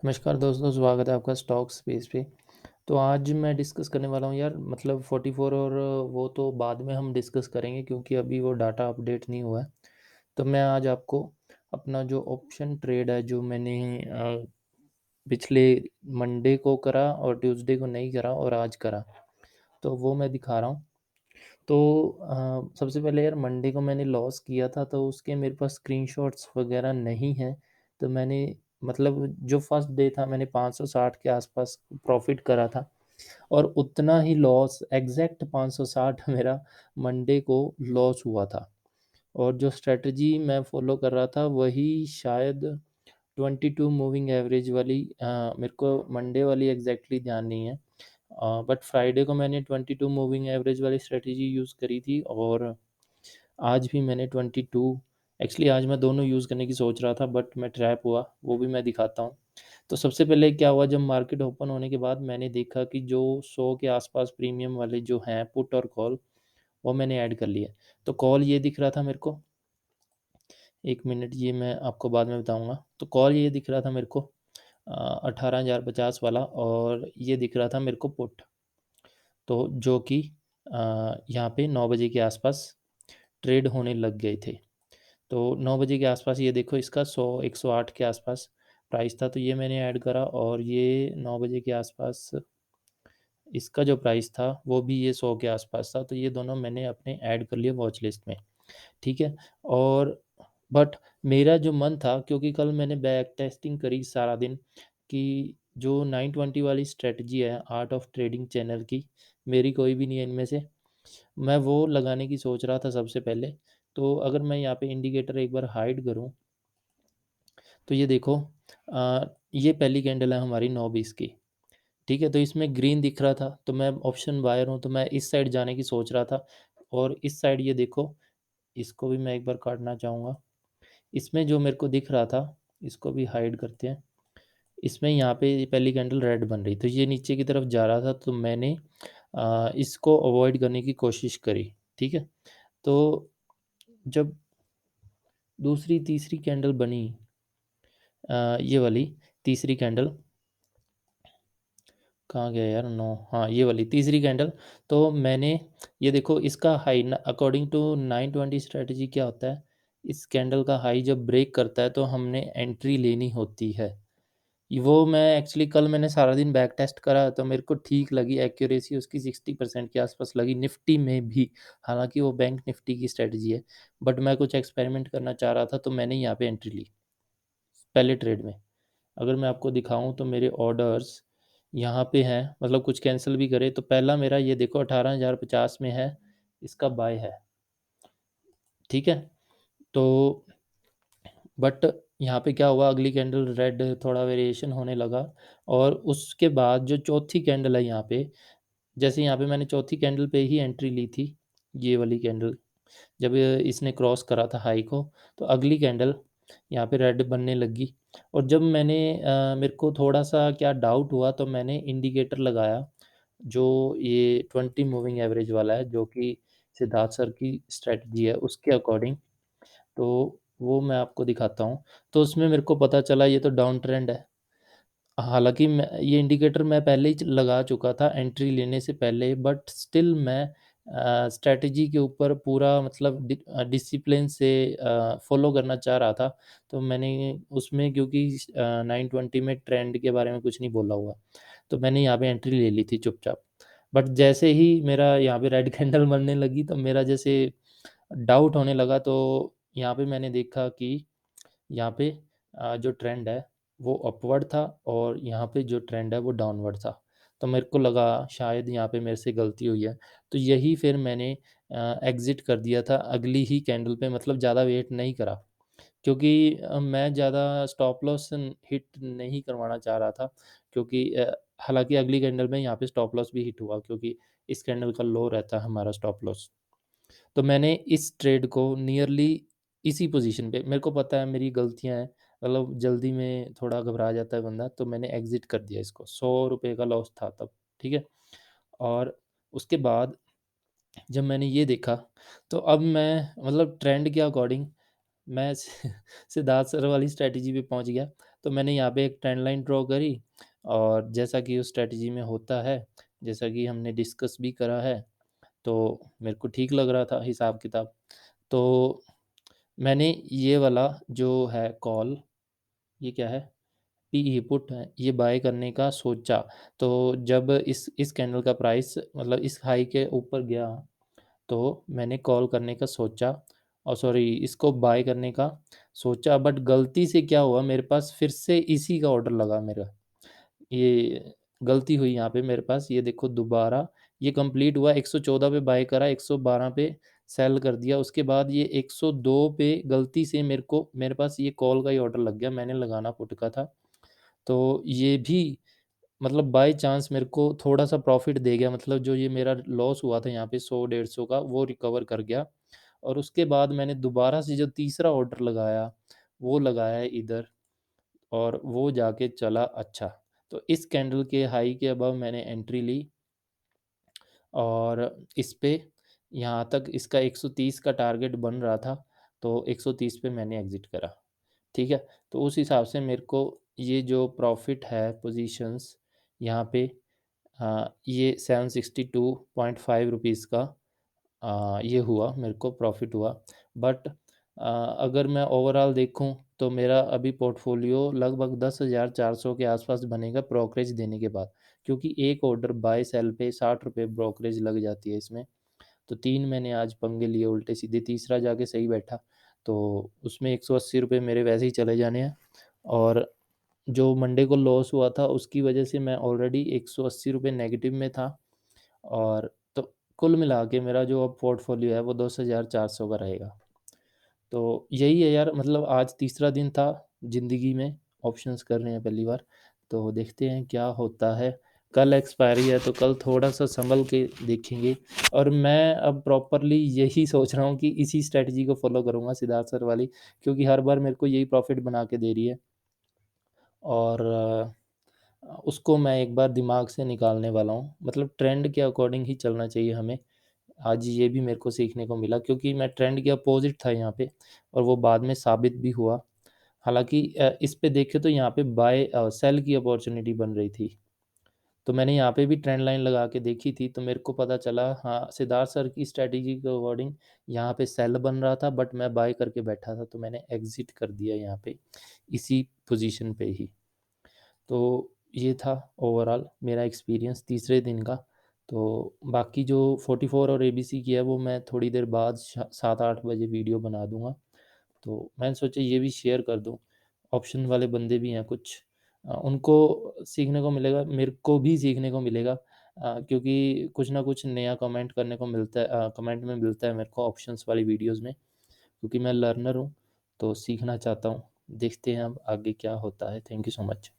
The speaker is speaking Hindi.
नमस्कार दोस्तों, स्वागत है आपका स्टॉक स्पेस पे। तो आज मैं डिस्कस करने वाला हूँ यार, मतलब 44 और वो तो बाद में हम डिस्कस करेंगे क्योंकि अभी वो डाटा अपडेट नहीं हुआ है। तो मैं आज आपको अपना जो ऑप्शन ट्रेड है, जो मैंने पिछले मंडे को करा और ट्यूसडे को नहीं करा और आज करा, तो वो मैं दिखा रहा हूँ। तो सबसे पहले यार, मंडे को मैंने लॉस किया था तो उसके मेरे पास स्क्रीनशॉट्स वगैरह नहीं हैं। तो मैंने, मतलब जो फर्स्ट डे था, मैंने 560 के आसपास प्रॉफिट करा था और उतना ही लॉस, एग्जैक्ट 560 मेरा मंडे को लॉस हुआ था। और जो स्ट्रेटजी मैं फॉलो कर रहा था वही शायद 22 मूविंग एवरेज वाली, मेरे को मंडे वाली एग्जैक्टली ध्यान नहीं है, बट फ्राइडे को मैंने 22 मूविंग एवरेज वाली स्ट्रेटजी यूज़ करी थी और आज भी मैंने 22, एक्चुअली आज मैं दोनों यूज़ करने की सोच रहा था बट मैं ट्रैप हुआ, वो भी मैं दिखाता हूँ। तो सबसे पहले क्या हुआ, जब मार्केट ओपन होने के बाद मैंने देखा कि जो 100 के आसपास प्रीमियम वाले जो हैं पुट और कॉल, वो मैंने ऐड कर लिए। तो कॉल ये दिख रहा था मेरे को, 1 मिनट, ये मैं आपको बाद में बताऊँगा। तो कॉल ये दिख रहा था मेरे को 18,050 वाला, और ये दिख रहा था मेरे को पुट। तो जो कि यहाँ पे 9 बजे के आसपास ट्रेड होने लग गए थे। तो 9 बजे के आसपास ये देखो, इसका 108 के आसपास प्राइस था, तो ये मैंने ऐड करा और ये 9 बजे के आसपास इसका जो प्राइस था वो भी ये 100 के आसपास था, तो ये दोनों मैंने अपने ऐड कर लिए वॉच लिस्ट में, ठीक है। और बट मेरा जो मन था, क्योंकि कल मैंने बैक टेस्टिंग करी सारा दिन कि जो 920 वाली स्ट्रेटजी है आर्ट ऑफ ट्रेडिंग चैनल की, मेरी कोई भी नहीं है इनमें से, मैं वो लगाने की सोच रहा था सबसे पहले। तो अगर मैं यहाँ पे इंडिकेटर एक बार हाइड करूँ, तो ये देखो, ये पहली कैंडल है हमारी 9:20 की, ठीक है। तो इसमें ग्रीन दिख रहा था, तो मैं ऑप्शन बायर हूँ, तो मैं इस साइड जाने की सोच रहा था। और इस साइड ये देखो, इसको भी मैं एक बार काटना चाहूँगा। इसमें जो मेरे को दिख रहा था, इसको भी हाइड करते हैं। इसमें यहाँ पे पहली कैंडल रेड बन रही, तो ये नीचे की तरफ जा रहा था, तो मैंने इसको अवॉइड करने की कोशिश करी, ठीक है। तो जब दूसरी तीसरी कैंडल बनी, ये वाली तीसरी कैंडल, कहाँ गया यार, नो, हाँ ये वाली तीसरी कैंडल, तो मैंने, ये देखो इसका हाई, अकॉर्डिंग टू 920 स्ट्रेटजी क्या होता है, इस कैंडल का हाई जब ब्रेक करता है तो हमने एंट्री लेनी होती है। वो मैं एक्चुअली कल मैंने सारा दिन बैक टेस्ट करा तो मेरे को ठीक लगी, एक्यूरेसी उसकी 60% के आसपास लगी, निफ्टी में भी। हालांकि वो बैंक निफ्टी की स्ट्रेटजी है, बट मैं कुछ एक्सपेरिमेंट करना चाह रहा था, तो मैंने यहाँ पे एंट्री ली पहले ट्रेड में। अगर मैं आपको दिखाऊं तो मेरे ऑर्डर्स यहाँ पे हैं, मतलब कुछ कैंसिल भी करे, तो पहला मेरा ये देखो 18,050 में है, इसका बाय है, ठीक है। तो बट यहाँ पे क्या हुआ, अगली कैंडल रेड, थोड़ा वेरिएशन होने लगा। और उसके बाद जो चौथी कैंडल है यहाँ पे, जैसे यहाँ पे मैंने चौथी कैंडल पे ही एंट्री ली थी, ये वाली कैंडल, जब इसने क्रॉस करा था हाई को, तो अगली कैंडल यहाँ पे रेड बनने लगी। और जब मैंने, मेरे को थोड़ा सा क्या डाउट हुआ, तो मैंने इंडिकेटर लगाया, जो ये 20 मूविंग एवरेज वाला है, जो कि सिद्धार्थ सर की स्ट्रेटजी है उसके अकॉर्डिंग। तो वो मैं आपको दिखाता हूँ। तो उसमें मेरे को पता चला ये तो डाउन ट्रेंड है। हालाँकि मैं ये इंडिकेटर मैं पहले ही लगा चुका था एंट्री लेने से पहले, बट स्टिल मैं स्ट्रैटेजी के ऊपर पूरा, मतलब डिसिप्लिन से फ़ॉलो करना चाह रहा था। तो मैंने उसमें, क्योंकि 920 में ट्रेंड के बारे में कुछ नहीं बोला हुआ, तो मैंने यहाँ पे एंट्री ले ली थी चुपचाप। बट जैसे ही मेरा यहाँ पे रेड कैंडल बनने लगी, तो मेरा जैसे डाउट होने लगा, तो यहाँ पे मैंने देखा कि यहाँ पे जो ट्रेंड है वो अपवर्ड था और यहाँ पे जो ट्रेंड है वो डाउनवर्ड था। तो मेरे को लगा शायद यहाँ पे मेरे से गलती हुई है। तो यही फिर मैंने एग्ज़िट कर दिया था अगली ही कैंडल पे, मतलब ज़्यादा वेट नहीं करा, क्योंकि मैं ज़्यादा स्टॉप लॉस हिट नहीं करवाना चाह रहा था, क्योंकि हालाँकि अगली कैंडल में यहाँ पे स्टॉप लॉस भी हिट हुआ, क्योंकि इस कैंडल का लो रहता है हमारा स्टॉप लॉस। तो मैंने इस ट्रेड को नियरली इसी पोजीशन पे, मेरे को पता है मेरी गलतियाँ हैं, मतलब जल्दी में थोड़ा घबरा जाता है बंदा, तो मैंने एग्ज़िट कर दिया इसको, ₹100 का लॉस था तब, ठीक है। और उसके बाद जब मैंने ये देखा, तो अब मैं, मतलब ट्रेंड के अकॉर्डिंग मैं सिद्धार्थ सर वाली स्ट्रैटेजी पे पहुँच गया। तो मैंने यहाँ पे एक ट्रेंड लाइन ड्रॉ करी और जैसा कि उस स्ट्रैटेजी में होता है, जैसा कि हमने डिस्कस भी करा है, तो मेरे को ठीक लग रहा था हिसाब-किताब। तो मैंने ये वाला जो है कॉल, ये क्या है? पीई पुट है, ये बाय करने का सोचा। तो जब इस कैंडल का प्राइस मतलब इस हाई के ऊपर गया, तो मैंने कॉल करने का सोचा और सॉरी इसको बाय करने का सोचा, बट गलती से क्या हुआ मेरे पास फिर से इसी का ऑर्डर लगा मेरा। ये गलती हुई यहाँ पे मेरे पास, ये देखो दोबारा ये कंप्लीट हुआ, 114 पे बाय करा, 112 पे सेल कर दिया। उसके बाद ये 102 पे गलती से मेरे पास ये कॉल का ही ऑर्डर लग गया, मैंने लगाना पुट का था। तो ये भी मतलब बाय चांस मेरे को थोड़ा-सा प्रॉफ़िट दे गया, मतलब जो ये मेरा लॉस हुआ था यहाँ पे 100 150 का, वो रिकवर कर गया। और उसके बाद मैंने दोबारा से जो तीसरा ऑर्डर लगाया, वो लगाया है इधर और वो जाके चला अच्छा। तो इस कैंडल के हाई के अबव मैंने एंट्री ली और इस पे यहाँ तक इसका 130 का टारगेट बन रहा था, तो 130 पे मैंने एग्ज़िट करा। ठीक है? तो उस हिसाब से मेरे को ये जो प्रॉफ़िट है पोज़ीशंस यहाँ पे ये 762.5 रुपीज़ का ये हुआ, मेरे को प्रॉफ़िट हुआ। बट अगर मैं ओवरऑल देखूँ तो मेरा अभी पोर्टफ़ोलियो लगभग 10,400 के आस-पास बनेगा ब्रोकरेज देने के बाद। क्योंकि एक ऑर्डर बाय सेल पे ₹60 ब्रोकरेज लग जाती है इसमें। तो 3 मैंने आज पंगे लिए उल्टे-सीधे, तीसरा जाके सही बैठा। तो उसमें ₹180 मेरे वैसे ही चले जाने हैं और जो मंडे को लॉस हुआ था उसकी वजह से मैं ऑलरेडी ₹180 नेगेटिव में था और तो कुल मिला के मेरा जो अब पोर्टफ़ोलियो है वो 10,400 का रहेगा। तो यही है यार, मतलब आज तीसरा दिन था ज़िंदगी में, ऑप्शंस कर रहे हैं पहली बार, तो देखते हैं क्या होता है। कल एक्सपायरी है तो कल थोड़ा-सा सँभल के देखेंगे और मैं अब प्रॉपरली यही सोच रहा हूँ कि इसी स्ट्रैटेजी को फ़ॉलो करूँगा सिद्धार्थ सर वाली, क्योंकि हर बार मेरे को यही प्रॉफ़िट बना के दे रही है और उसको मैं एक बार दिमाग से निकालने वाला हूँ। मतलब ट्रेंड के अकॉर्डिंग ही चलना चाहिए हमें। आज ये भी मेरे को सीखने को मिला क्योंकि मैं ट्रेंड के अपोज़िट था यहाँ पे और वो बाद में साबित भी हुआ। हालाँकि इस पे देखें तो यहाँ पे सेल की अपॉर्च्युनिटी बन रही थी। तो मैंने यहाँ पे भी ट्रेंड लाइन लगा के देखी थी, तो मेरे को पता चला हाँ, सिद्धार्थ सर की स्ट्रैटेजी के अकॉर्डिंग यहाँ पे सेल बन रहा था बट मैं बाय करके बैठा था, तो मैंने एग्ज़िट कर दिया यहाँ पे, इसी पोज़ीशन पे ही। तो ये था ओवरऑल मेरा एक्सपीरियंस तीसरे दिन का। तो बाकी जो 44 और एबीसी की है वो मैं थोड़ी देर बाद 7-8 बजे वीडियो बना दूँगा। तो मैंने सोचा ये भी शेयर कर दूँ। ऑप्शन वाले बंदे भी हैं कुछ, उनको सीखने को मिलेगा, मेरे को भी सीखने को मिलेगा, क्योंकि कुछ ना कुछ नया कमेंट करने को मिलता है, कमेंट में मिलता है मेरे को ऑप्शंस वाली वीडियोज़ में, क्योंकि मैं लर्नर हूँ, तो सीखना चाहता हूँ। देखते हैं अब आगे क्या होता है। Thank you so much.